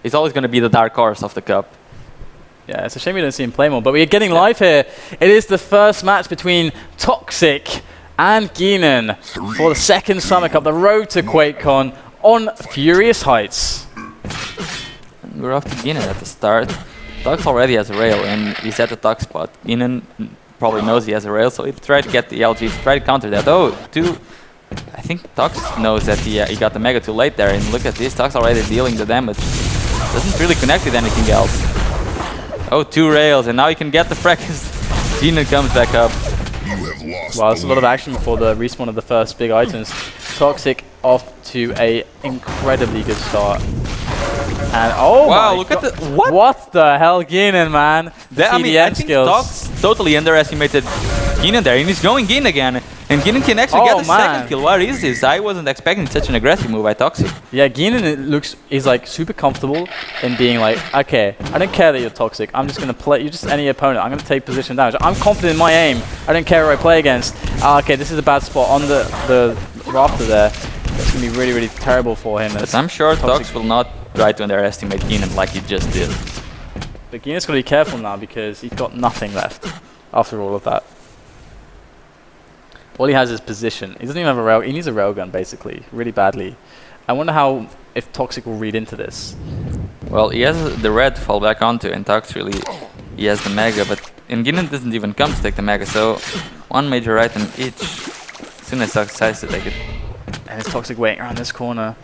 He's always going to be the dark horse of the cup. Yeah, it's a shame we don't see him play more, but we're getting live here. It is the first match between Toxic and gienon for the second Summer Cup, the road to QuakeCon on Furious Heights. And we're off to gienon at the start. Tox already has a rail, and he's at the Tox spot. gienon probably knows he has a rail, so he tried to get the LG to try to counter that. Oh, I think Tox knows that he got the Mega too late there, and look at this, Tox already dealing the damage. Doesn't really connect with anything else. Oh, 2 rails, and now he can get the fracas. gienon comes back up. Wow, that's a lot of action before the respawn of the first big items. Toxic off to a incredibly good start. And oh wow, my look God. at the what? What the hell, gienon, man? I mean, I think skills. Tox totally underestimated gienon there, and he's going in again. And gienon can actually get the second kill. What is this? I wasn't expecting such an aggressive move by Toxic. Yeah, gienon is like super comfortable in being like, okay, I don't care that you're Toxic. I'm just gonna play. You're just any opponent. I'm gonna take position damage. I'm confident in my aim. I don't care who I play against. Okay, this is a bad spot on the rafter there. It's gonna be really, really terrible for him. But I'm sure Tox will not try to underestimate gienon like he just did. But gienon's gotta be careful now because he's got nothing left after all of that. All he has is position. He doesn't even have a rail. He needs a railgun, basically, really badly. I wonder if Toxic will read into this. Well, he has the red to fall back onto, and Tox really, he has the Mega, but gienon doesn't even come to take the Mega, so one major item each. As soon as Tox decides to take it. And it's Toxic waiting around this corner.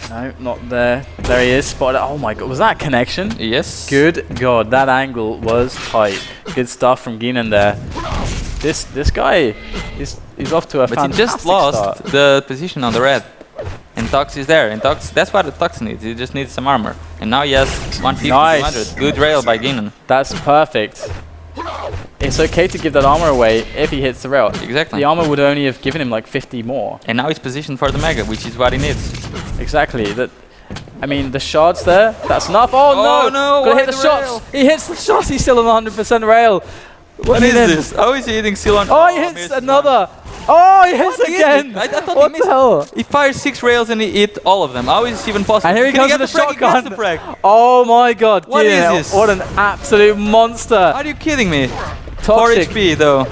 No, not there. There he is, spotted. Oh my God, was that a connection? Yes. Good God, that angle was tight. Good stuff from gienon there. This guy, he's off to a fantastic But he just lost start. the position on the red. And Tox is there, and Tox, that's what the Tox needs. He just needs some armor. And now he has 150, Nice. 200. Good rail by gienon. That's perfect. It's okay to give that armor away if he hits the rail. Exactly. The armor would only have given him like 50 more. And now he's positioned for the Mega, which is what he needs. Exactly. I mean, the shards there, that's enough. Oh no! Gotta hit the shots! He hits the shots, he's still on 100% rail. What is this? How is he hitting still on? Oh, he hits another! Oh, he hits again! I thought what he missed. the hell? He fired 6 rails and he hit all of them. How is this even possible? And here he Can goes with the frag? He gets shotgun. the frag. Oh my God! What is gienon, this? What an absolute monster! Are you kidding me? 4 Toxic. HP though.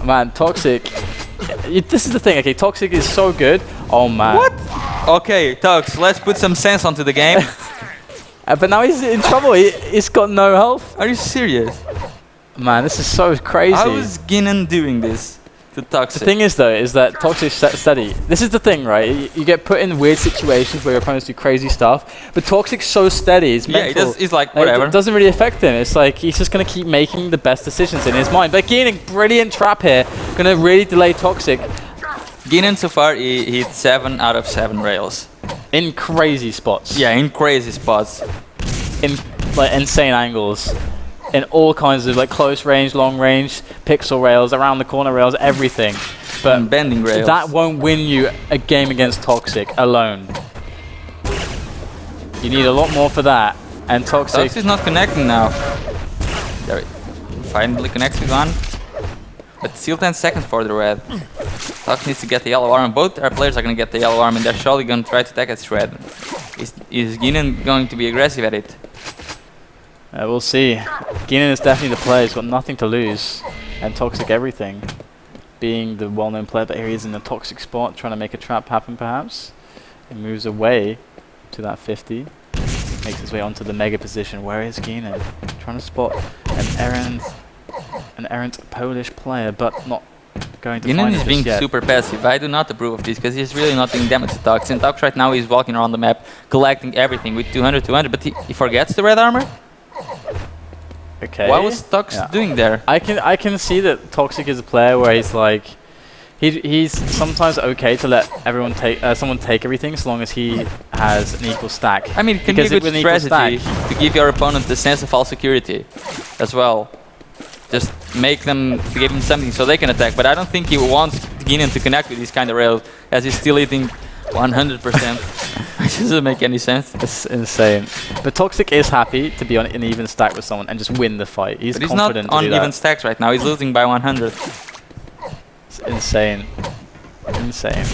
Man, Toxic. This is the thing, okay? Toxic is so good. Oh man. What? Okay, Tox, let's put some sense onto the game. But now he's in trouble. He's got no health. Are you serious? Man, this is so crazy. How is gienon doing this to Toxic? The thing is, though, is that Toxic's steady. This is the thing, right? You get put in weird situations where your opponents do crazy stuff, but Toxic's so steady. He's mental. He's like, whatever. It doesn't really affect him. It's like he's just going to keep making the best decisions in his mind. But gienon, brilliant trap here. Going to really delay Toxic. gienon so far, he hit 7 out of 7 rails. In crazy spots. Yeah, in crazy spots. In like insane angles. In all kinds of like close range, long range, pixel rails, around the corner rails, everything. But and bending rails. that won't win you a game against Toxic alone. You need a lot more for that. And Toxic Tox is not connecting now. There, finally connects with one. But still 10 seconds for the red. Tox needs to get the yellow arm. Both our players are going to get the yellow arm, and they're surely going to try to attack at red. Is gienon going to be aggressive at it? we'll see. gienon is definitely the player. He's got nothing to lose. And Toxic everything. Being the well-known player, but here he is in the Toxic spot, trying to make a trap happen perhaps. He moves away to that 50. Makes his way onto the Mega position. Where is gienon? Trying to spot an errant Polish player, but not going to gienon find is it being just yet. super passive. I do not approve of this because he's really not doing damage to Tox. And Tox right now is walking around the map, collecting everything with 200, but he forgets the red armor? Okay. What was Tox doing there? I can see that Toxic is a player where he's like, he's sometimes okay to let everyone someone take everything as long as he has an equal stack. I mean, it can be a good strategy to give your opponent a sense of false security as well. Just give him something so they can attack. But I don't think he wants gienon to connect with these kind of rails as he's still hitting 100%. It doesn't make any sense. It's insane. But Toxic is happy to be on an even stack with someone and just win the fight. He's confident not on to do even that. stacks right now. He's losing by 100. It's insane. Insane.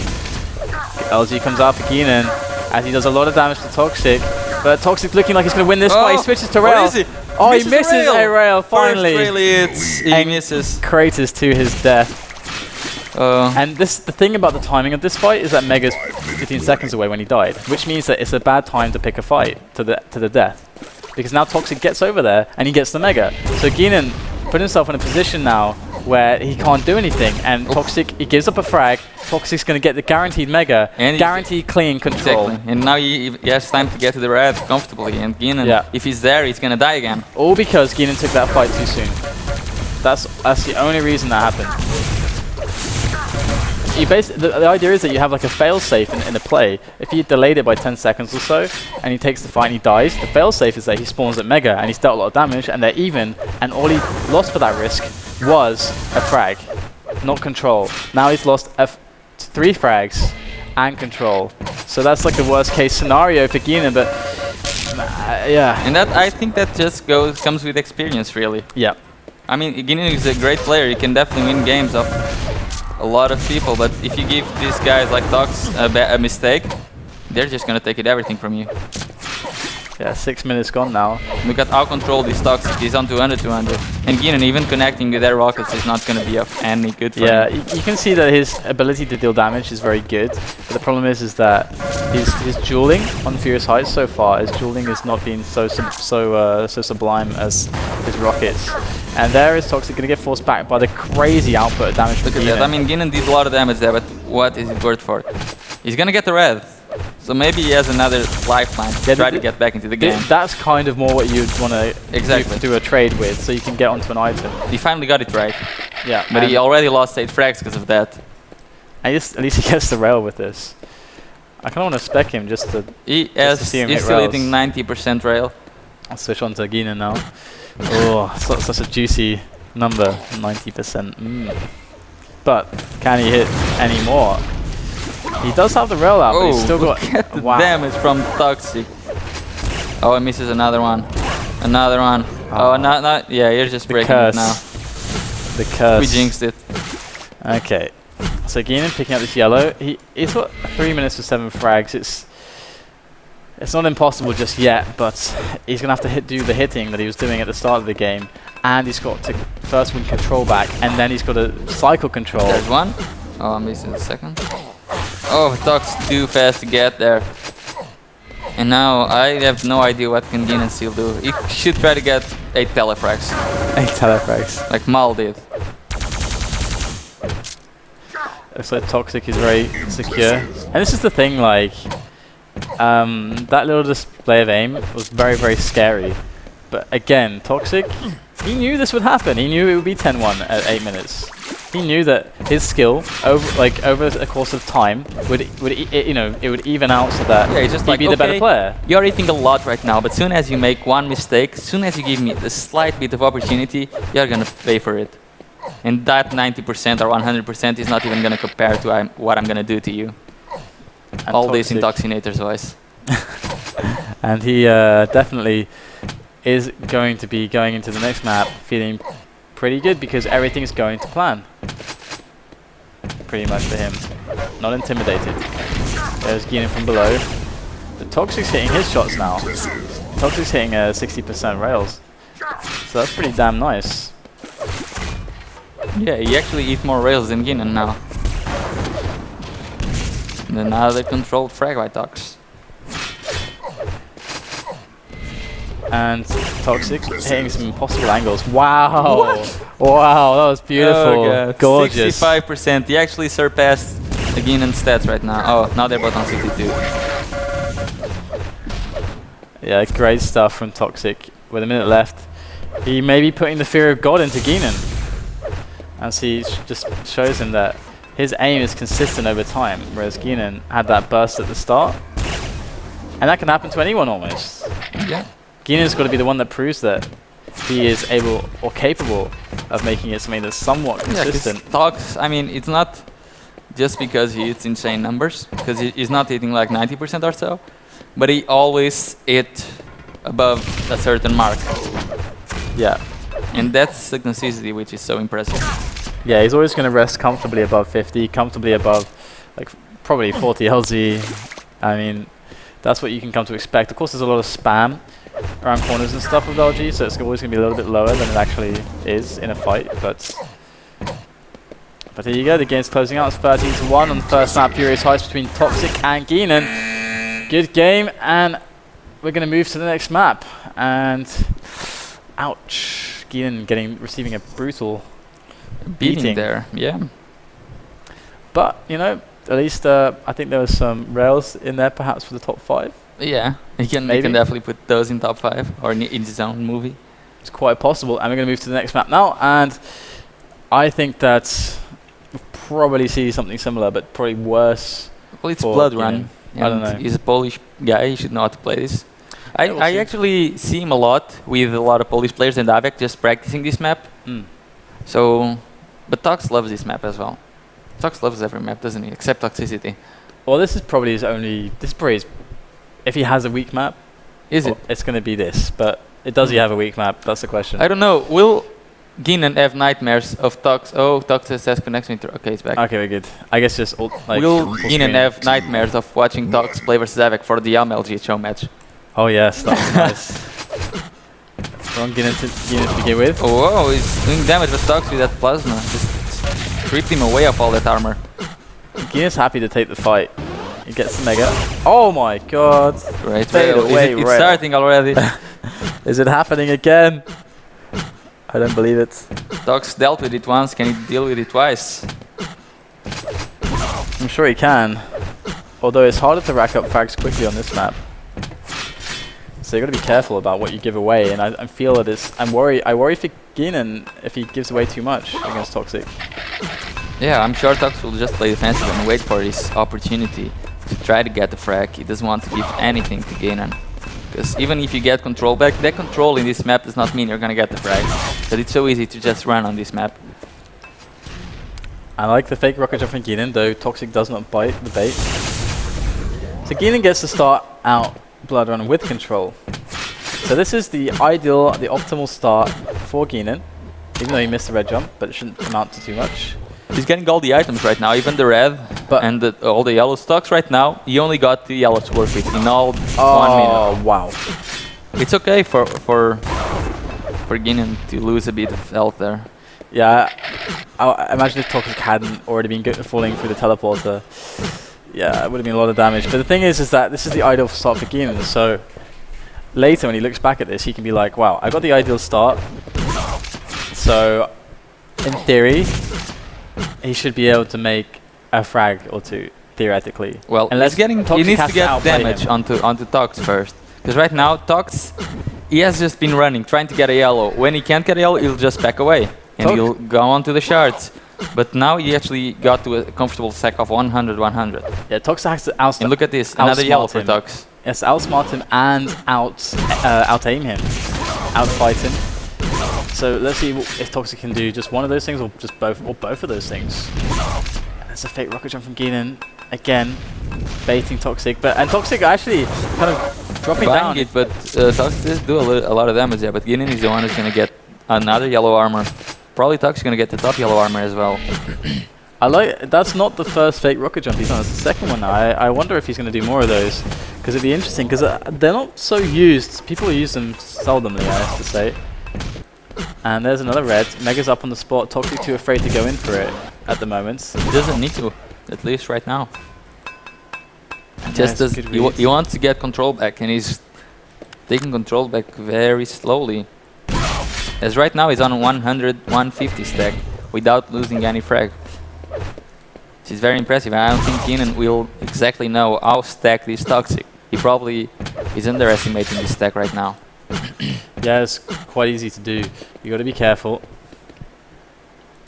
LG comes out for gienon. as he does a lot of damage to Toxic. But Toxic looking like he's going to win this fight. He switches to rail. What is he? Oh, he misses a rail finally. First rail hits, he misses. Kratos to his death. And the thing about the timing of this fight is that Mega's 15 seconds away when he died, which means that it's a bad time to pick a fight to the death. Because now Toxic gets over there and he gets the Mega. So Gienon put himself in a position now where he can't do anything, and Toxic, he gives up a frag. Toxic's going to get the guaranteed Mega, and guaranteed clean control. Exactly. And now he has time to get to the red comfortably, and Gienon, if he's there, he's going to die again. All because Gienon took that fight too soon. That's the only reason that happened. You the idea is that you have like a fail-safe in a play. If you delayed it by 10 seconds or so, and he takes the fight and he dies, the fail-safe is that he spawns at Mega, and he's dealt a lot of damage, and they're even, and all he lost for that risk was a frag, not control. Now he's lost 3 frags and control. So that's like the worst case scenario for Gienon, but yeah. And that, I think that just comes with experience, really. Yeah. I mean, Gienon is a great player. He can definitely win games of a lot of people, but if you give these guys like Tox a mistake, they're just gonna take everything from you. Yeah, 6 minutes gone now. Look at how controlled this Toxic. He's on 200. And Gienon, even connecting with their rockets is not gonna be of any good for him. Yeah, you can see that his ability to deal damage is very good, but the problem is that his dueling on Furious Heights so far, his dueling has not been so sublime as his rockets. And there is Toxic going to get forced back by the crazy output of damage from Gienon. Look at that. I mean, Gienon did a lot of damage there, but what is it worth for? He's going to get the red. So maybe he has another lifeline to try to get back into the game. That's kind of more what you'd want to do a trade with, so you can get onto an item. He finally got it right. Yeah. But he already lost 8 frags because of that. At least he gets the rail with this. I kind of want to spec him just to see him hit He's still rails. hitting 90% rail. I'll switch on to Gienon now. Oh, such a juicy number, 90%. But can he hit any more? He does have the rail out, but he's still got the damage from Toxic. Oh, he misses another one. Another one. Oh, no, yeah, you're just breaking it now. The curse. We jinxed it. Okay. So Gienon picking up this yellow. He's got 3 minutes for 7 frags. It's not impossible just yet, but he's going to have to do the hitting that he was doing at the start of the game. And he's got to first win control back, and then he's got to cycle control. There's one. Oh, I'm missing the second. Oh, Tox too fast to get there. And now I have no idea what can Gienon still do. He should try to get 8 telefrags. 8 telefrags. Like Mal did. So Toxic is very secure. And this is the thing, like, that little display of aim was very, very scary. But again, Toxic, he knew this would happen. He knew it would be 10-1 at 8 minutes. He knew that his skill over the course of time would even out so that he'd be the better player. You're eating a lot right now, but soon as you make one mistake, soon as you give me the slight bit of opportunity, you're gonna pay for it. And that 90% or 100% is not even gonna compare to what I'm gonna do to you. And all this in Toxinator's voice. And he definitely is going to be going into the next map feeling pretty good because everything is going to plan. Pretty much for him. Not intimidated. There's Gienon from below. The Toxic's hitting his shots now. Toxic's hitting 60% rails. So that's pretty damn nice. Yeah, he actually eats more rails than Gienon now. And another controlled frag by Tox. And Toxic hitting some impossible angles. Wow! What? Wow, that was beautiful. Oh, gorgeous. 65%. He actually surpassed the Gienon stats right now. Oh, now they're both on 62. Yeah, great stuff from Toxic. With a minute left, he may be putting the fear of God into Gienon. As he just shows him that his aim is consistent over time, whereas Gienon had that burst at the start. And that can happen to anyone almost. Yeah. Gienon's got to be the one that proves that he is able or capable of making it something that's somewhat consistent. Yeah, Tox, I mean, it's not just because he hits insane numbers, because he's not hitting like 90% or so, but he always hit above a certain mark. Yeah. And that's the consistency which is so impressive. Yeah, he's always going to rest comfortably above 50, comfortably above like probably 40 LZ. I mean, That's what you can come to expect. Of course, there's a lot of spam around corners and stuff with LG, so it's always going to be a little bit lower than it actually is in a fight. But there you go. The game's closing out. It's 13-1 on the first map. Furious Heist between Toxic and gienon. Good game, and we're going to move to the next map. And ouch, gienon receiving a brutal beating there. Yeah. But you know, at least I think there was some rails in there, perhaps for the top 5. Yeah, you can definitely put those in top 5 or in his own movie. It's quite possible. And we're going to move to the next map now, and I think that we'll probably see something similar, but probably worse. Well, it's Blood Run. I don't know. He's a Polish guy. He should know how to play this. I actually see him a lot with a lot of Polish players and Avek just practicing this map. So, but Tox loves this map as well. Tox loves every map, doesn't he? Except Toxicity. Well, this is probably his only. This is probably his, if he has a weak map. Is it? It's going to be this. But does he have a weak map? That's the question. I don't know. Will gienon have nightmares of Tox? Oh, Tox has connection. Okay, it's back. Okay, we're good. I guess just like. Will gienon have nightmares of watching Tox play versus Avek for the LGHO match? Oh yes, that was nice. Wrong gienon to begin with. Whoa, he's doing damage with Tox with that plasma. Just stripped him away of all that armor. Gienon's happy to take the fight. He gets the mega. Oh my god. Great Fade rail. away, It's starting already. Is it happening again? I don't believe it. Tox dealt with it once, can he deal with it twice? I'm sure he can. Although it's harder to rack up frags quickly on this map. So you got to be careful about what you give away, and I feel that it's. I worry for gienon if he gives away too much against Toxic. Yeah, I'm sure Tox will just play defensive and wait for his opportunity to try to get the frag. He doesn't want to give anything to gienon. Because even if you get control back, that control in this map does not mean you're gonna get the frag. But it's so easy to just run on this map. I like the fake rocket jump from gienon, though Toxic does not bite the bait. So gienon gets to start out Blood Run with control. So this is the ideal, the optimal start for gienon, even though he missed the red jump, but it shouldn't amount to too much. He's getting all the items right now, even the red and all the yellow stocks right now. He only got the yellow to work with in all 1 minute. Oh wow! It's okay for gienon to lose a bit of health there. Yeah, I imagine if Toxic hadn't already been falling through the teleporter, yeah, it would have been a lot of damage. But the thing is that this is the ideal start for gienon. So later, when he looks back at this, he can be like, "Wow, I got the ideal start." So, in theory, he should be able to make a frag or two, theoretically. Well, he needs to get damage onto Tox first. Because right now, Tox, he has just been running, trying to get a yellow. When he can't get a yellow, he'll just back away. And he'll go on to the shards. But now he actually got to a comfortable stack of 100-100. Yeah, Tox has to outsmart. And look at this, another yellow for Tox. Yes, outsmart him and out-aim him, outfight him. So let's see if Toxic can do just one of those things, or just both of those things. And that's a fake rocket jump from gienon again, baiting Toxic, and Toxic actually kind of dropping down. It, but Toxic does do a lot of damage there. But gienon is the one who's gonna get another yellow armor. Probably Toxic gonna get the top yellow armor as well. That's not the first fake rocket jump he's done. It's the second one now. I wonder if he's gonna do more of those, because it'd be interesting. Because they're not so used. People use them seldomly, I have to say. And there's another red. Mega's up on the spot. Toxic too afraid to go in for it at the moment. He doesn't need to, at least right now. Just he wants to get control back, and he's taking control back very slowly. As right now he's on 100-150 stack without losing any frag. Which is very impressive. I don't think gienon will exactly know how stacked is Toxic. He probably is underestimating this stack right now. Yeah, it's quite easy to do. You got to be careful.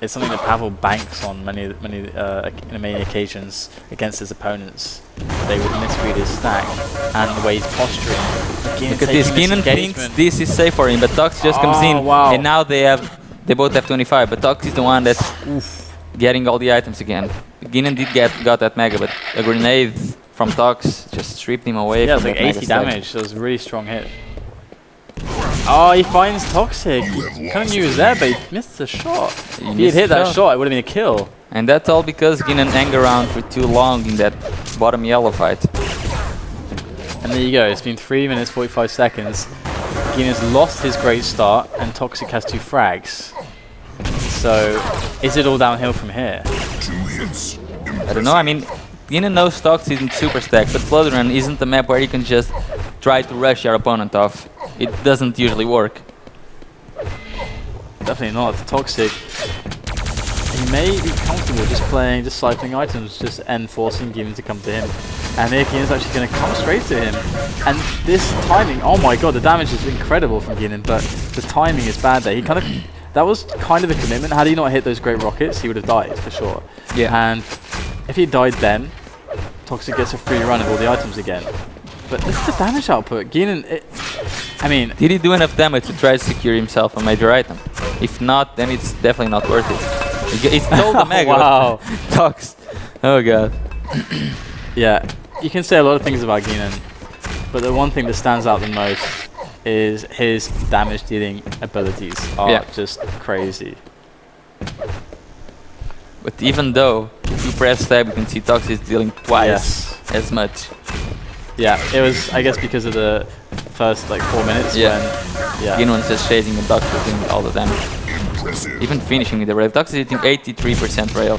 It's something that Pavel banks on many occasions against his opponents. They would misread his stack and the way he's posturing. Look at this. Gienon thinks this is safe for him, but Tox just comes in, and now they both have 25. But Tox is the one that's getting all the items again. Gienon got that mega, but a grenade from Tox just stripped him away. Yeah, it's like 80 damage. So it was a really strong hit. Oh, he finds Toxic. Kind of knew he was there, but he missed the shot. If he had hit that shot, it would have been a kill. And that's all because gienon hung around for too long in that bottom yellow fight. And there you go. It's been 3 minutes 45 seconds. Gienon's lost his great start, and Toxic has 2 frags. So, is it all downhill from here? I don't know. I mean, Gienon knows Tox isn't super stack, but Blood Run isn't a map where you can just try to rush your opponent off. It doesn't usually work. Definitely not. Toxic. He may be comfortable just cycling items, and forcing Gienon to come to him. And here Gienon's actually going to come straight to him. And this timing, oh my god, the damage is incredible from Gienon, but the timing is bad there. That was kind of a commitment. Had he not hit those great rockets, he would have died for sure. Yeah. And if he died then, Toxic gets a free run of all the items again. But look at the damage output. Gienon, I mean... Did he do enough damage to try to secure himself a major item? If not, then it's definitely not worth it. He stole the Mega. Wow. Tox. Oh god. Yeah, you can say a lot of things about Gienon, but the one thing that stands out the most is his damage dealing abilities are just crazy. But even though, if you press tab, you can see Tox is dealing twice as much. Yeah, it was, I guess, because of the first like 4 minutes when Gienon is just chasing the Tox with doing all the damage. Even finishing with the rail. Tox is hitting 83% rail.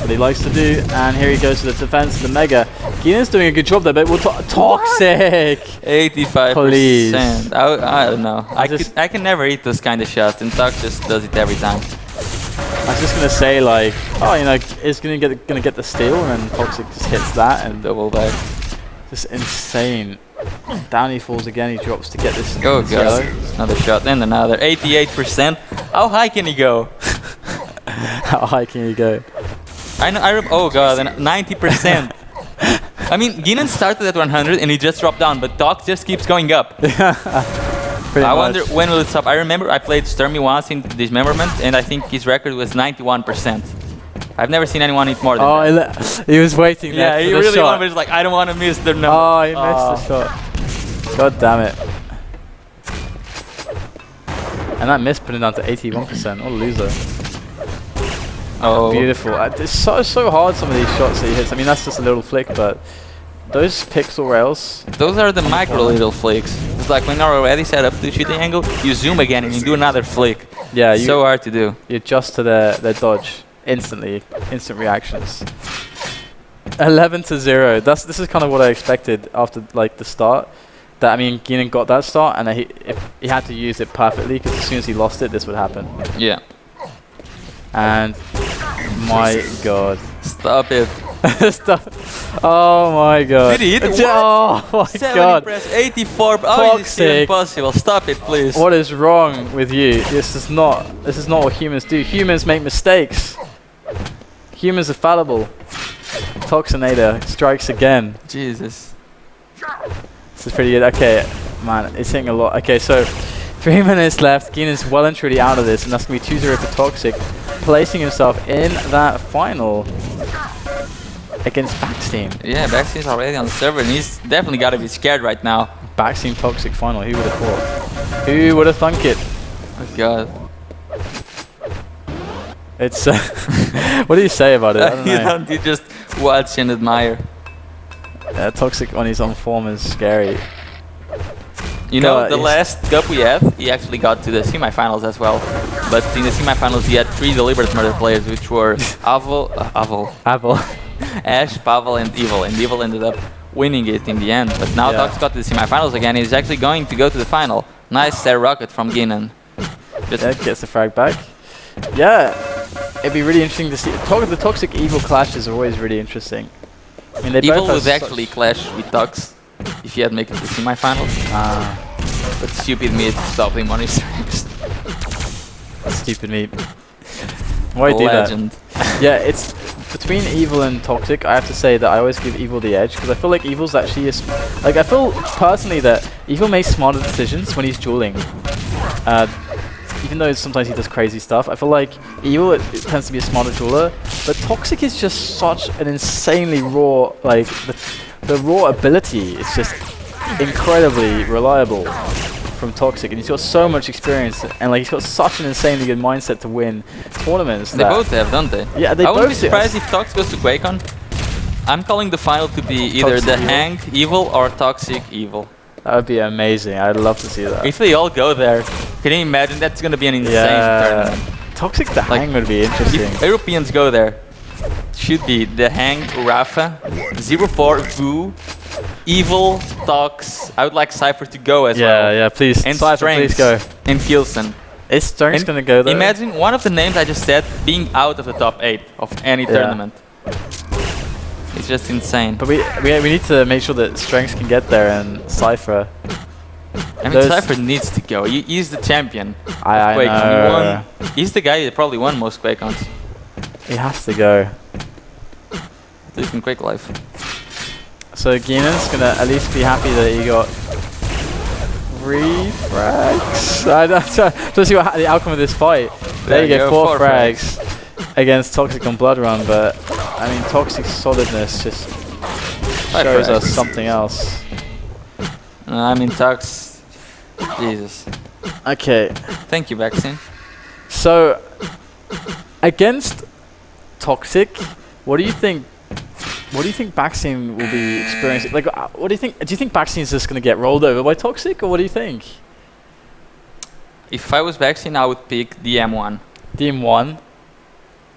What he likes to do, and here he goes to the defense of the Mega. Gienon's doing a good job there, but we'll Toxic! 85%. Please. I don't know. I can never hit those kind of shots, and Tox just does it every time. I was just gonna say, like, oh, you know, it's gonna get the steal, and then Toxic just hits that and double back. Just insane. Down he falls again. He drops to get this. Oh god! Another shot and another. 88%. How high can he go? How high can he go? Oh god! 90%. I mean, Gienon started at 100 and he just dropped down, but Tox just keeps going up. I wonder when will it stop. I remember I played Sturmy once in Dismemberment, and I think his record was 91%. I've never seen anyone hit more than that. He was waiting there. Yeah, he really wanted, but he's like, I don't want to miss the number. Oh, he missed the shot. God damn it. And that miss put him down to 81%. What a loser. Oh. Beautiful. It's so hard, some of these shots that he hits. I mean, that's just a little flick, but those pixel rails... Those are the micro little flicks. It's like when you're already set up to shooting angle, you zoom again and you do another flick. Yeah, so hard to do. You adjust to their dodge instantly. Instant reactions. 11-0. This is kind of what I expected after like the start. That, I mean, Gienon got that start, and he had to use it perfectly, because as soon as he lost it, this would happen. Yeah. And my god. Stop it. Stop. Oh my god. Did he hit it? Oh my god. Press 84. Oh, it's still impossible. Stop it, please. What is wrong with you? This is not what humans do. Humans make mistakes. Humans are fallible. Toxinator strikes again. Jesus. This is pretty good. Okay, man, it's hitting a lot. Okay, so 3 minutes left. Gienon's well and truly out of this, and that's going to be 2-0 for Toxic, placing himself in that final against Backsteam. Yeah, Backsteam's already on the server, and he's definitely got to be scared right now. Backsteam Toxic final. Who would have thought? Who would have thunk it? Oh god. It's what do you say about it? I don't know. You just watch and admire. Toxic on his own form is scary. You know, the last cup we had, he actually got to the semifinals as well. But in the semifinals, he had 3 deliberate murder players, which were Avel, Ash, Pavel, and Evil. And Evil ended up winning it in the end. But now Tox got to the semifinals again. He's actually going to go to the final. Nice rocket from Gienon. Gets the frag back. Yeah, it'd be really interesting to see. The Toxic Evil clashes are always really interesting. I mean, Evil would actually clash with Tox if he had made it to the semifinals. But stupid me stopped him on his tracks. Stupid me. Why do that? Yeah, it's between Evil and Toxic. I have to say that I always give Evil the edge, because I feel like Evil's actually I feel personally that Evil makes smarter decisions when he's dueling. Even though sometimes he does crazy stuff, I feel like Evil it tends to be a smarter jeweler, but Toxic is just such an insanely raw, like the raw ability is just incredibly reliable from Toxic, and he's got so much experience, and like he's got such an insanely good mindset to win tournaments. They both have, don't they? Yeah, they both. I wouldn't be surprised if Tox goes to QuakeCon. I'm calling the final to be either Toxic the Evil. Hang Evil or Toxic Evil. That would be amazing. I'd love to see that. If they all go there, can you imagine? That's gonna be an insane tournament. Toxic the Like, Hang would be interesting. If Europeans go there, should be the Hang, Rafa, 0-4, Vu, Evil, Tox. I would like Cypher to go as well. Yeah, please. And Cypher, please Strengths go. and Kilson. Is Strengths And going to go there? Imagine one of the names I just said being out of the top 8 of any tournament. It's just insane. But we need to make sure that Strengths can get there and Cypher. I mean, Cypher needs to go. He's the champion of I QuakeCon. know. He won. He's the guy that probably won most QuakeCons, He has to go. at least in Quake Life. So Gienon's going to at least be happy that he got 3 frags. I don't see what the outcome of this fight. There you go, 4 frags against Toxic on Blood Run, but I mean, Toxic's solidness just shows us something else. I mean, Tox. Jesus. Okay, Thank you, Vaccine. so against Toxic, what do you think? What do you think Baxine will be experiencing? Like, what do you think? Do you think Baxine's just going to get rolled over by Toxic, or what do you think? If I was Vaccine, I would pick DM1. DM1,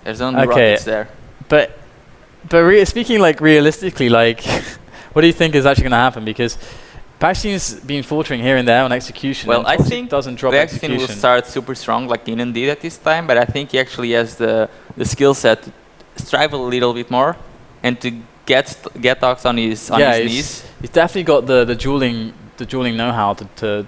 There's only Okay. rockets there. but speaking like realistically, like, what do you think is actually going to happen? Because Baxine's been faltering here and there on execution. Well, and I Toxic think doesn't drop Vaccine will execution. start super strong like Gienon did at this time, but I think he actually has the skill set to strive a little bit more and to get Tox on his knees. He's definitely got the dueling know-how to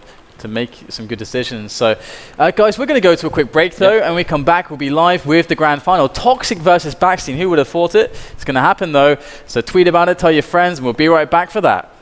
make some good decisions. So, guys, we're going to go to a quick break though, and when we come back, we'll be live with the grand final. Toxic versus Baxine. Who would have thought it? It's going to happen though. So tweet about it, tell your friends, and we'll be right back for that.